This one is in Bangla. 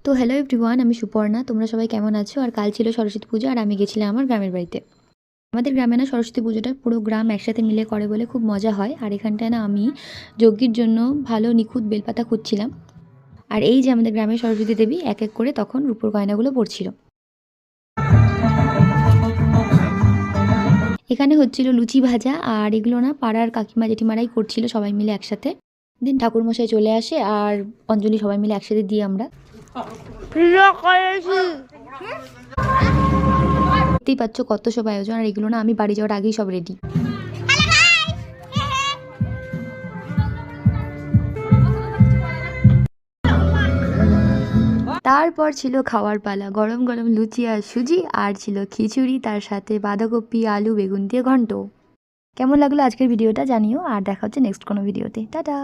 তো হ্যালো এভরিওয়ান, আমি সুপর্ণা। তোমরা সবাই কেমন আছো? আর কাল ছিল সরস্বতী পুজো, আর আমি গেছিলাম আমার গ্রামের বাড়িতে। আমাদের গ্রামে না সরস্বতী পুজোটা পুরো গ্রাম একসাথে মিলে করে বলে খুব মজা হয়। আর এখানটায় না আমি যজ্ঞের জন্য ভালো নিখুঁত বেলপাতা খুঁজছিলাম। আর এই যে আমাদের গ্রামের সরস্বতী দেবী এক এক করে তখন রূপোর গয়নাগুলো পড়ছিল। এখানে হচ্ছিল লুচি ভাজা, আর এগুলো না পাড়ার কাকিমা জেঠিমারাই করছিল সবাই মিলে একসাথে। দিন ঠাকুরমশাই চলে আসে আর অঞ্জলি সবাই মিলে একসাথে দিই আমরা। দেখতেই পাচ্ছ কত সব আয়োজন, আর এগুলো না আমি বাড়ি যাওয়ার আগেই সব রেডি। তারপর ছিল খাওয়ার পালা, গরম গরম লুচি আর সুজি, আর ছিল খিচুড়ি, তার সাথে বাঁধাকপি আলু বেগুন দিয়ে ঘন্ট। কেমন লাগলো আজকের ভিডিওটা জানিও, আর দেখা হচ্ছে নেক্সট কোনো ভিডিওতে। টাটা।